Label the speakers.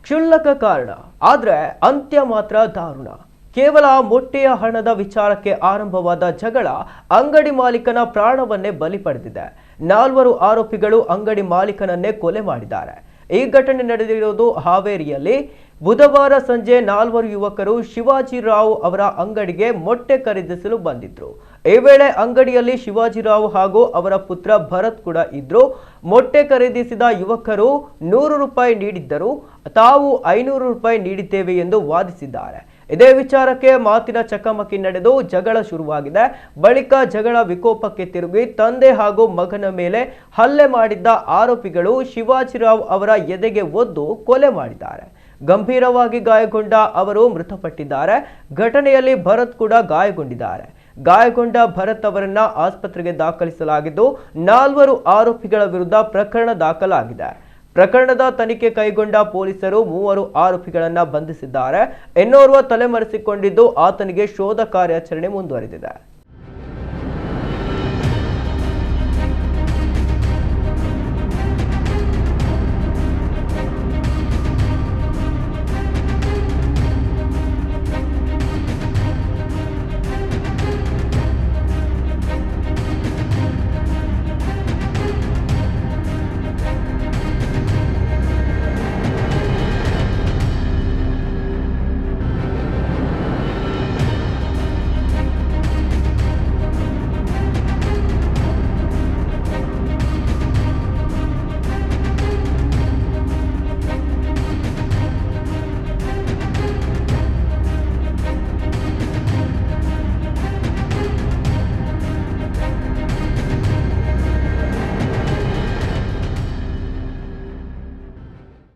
Speaker 1: ಕ್ಷುಲ್ಲಕ ಕಾರಣ ಆದ್ರೆ ಅಂತ್ಯ ಮಾತ್ರ ದಾರುಣ. ಕೇವಲ ಮೊಟ್ಟೆಯ ಹಣದ ವಿಚಾರಕ್ಕೆ ಆರಂಭವಾದ ಜಗಳ ಅಂಗಡಿ ಮಾಲೀಕನ ಪ್ರಾಣವನ್ನೇ ಬಲಿ ಪಡೆದಿದೆ. 4 ಆರೋಪಿಗಳು ಅಂಗಡಿ ಮಾಲೀಕನನ್ನೇ ಕೊಲೆ ಮಾಡಿದ್ದಾರೆ. ಈ ಘಟನೆ ನಡೆದಿರುವುದು ಹಾವೇರಿಯಲ್ಲಿ. ಬುಧವಾರ ಸಂಜೆ 4 ಯುವಕರು ಶಿವಾಜಿರಾವ್ ಅವರ ಅಂಗಡಿಗೆ ಮೊಟ್ಟೆ ಖರೀದಿಸಲು ಬಂದಿದ್ರು. ಈ ವೇಳೆ ಅಂಗಡಿಯಲ್ಲಿ ಶಿವಾಜಿರಾವ್ ಹಾಗೂ ಅವರ ಪುತ್ರ ಭರತ್ ಕೂಡ ಇದ್ರು. ಮೊಟ್ಟೆ ಖರೀದಿಸಿದ ಯುವಕರು 100 ರೂಪಾಯಿ ನೀಡಿದ್ದರು, ತಾವು 500 ರೂಪಾಯಿ ನೀಡಿದ್ದೇವೆ ಎಂದು ವಾದಿಸಿದ್ದಾರೆ. ಇದೇ ವಿಚಾರಕ್ಕೆ ಮಾತಿನ ಚಕಮಕಿ ನಡೆದು ಜಗಳ ಶುರುವಾಗಿದೆ. ಬಳಿಕ ಜಗಳ ವಿಕೋಪಕ್ಕೆ ತಿರುಗಿ ತಂದೆ ಹಾಗೂ ಮಗನ ಮೇಲೆ ಹಲ್ಲೆ ಮಾಡಿದ್ದ ಆರೋಪಿಗಳು ಶಿವಾಜಿರಾವ್ ಅವರ ಎದೆಗೆ ಒದ್ದು ಕೊಲೆ ಮಾಡಿದ್ದಾರೆ. ಗಂಭೀರವಾಗಿ ಗಾಯಗೊಂಡ ಅವರು ಮೃತಪಟ್ಟಿದ್ದಾರೆ. ಘಟನೆಯಲ್ಲಿ ಭರತ್ ಕೂಡ ಗಾಯಗೊಂಡಿದ್ದಾರೆ. ಗಾಯಗೊಂಡ ಭರತ್ ಅವರನ್ನ ಆಸ್ಪತ್ರೆಗೆ ದಾಖಲಿಸಲಾಗಿದ್ದು 4 ಆರೋಪಿಗಳ ವಿರುದ್ಧ ಪ್ರಕರಣ ದಾಖಲಾಗಿದೆ. ಪ್ರಕರಣದ ತನಿಖೆ ಕೈಗೊಂಡ ಪೊಲೀಸರು 3 ಆರೋಪಿಗಳನ್ನ ಬಂಧಿಸಿದ್ದಾರೆ. ಇನ್ನೋರ್ವ ತಲೆಮರೆಸಿಕೊಂಡಿದ್ದು ಆತನಿಗೆ ಶೋಧ ಕಾರ್ಯಾಚರಣೆ ಮುಂದುವರೆದಿದೆ.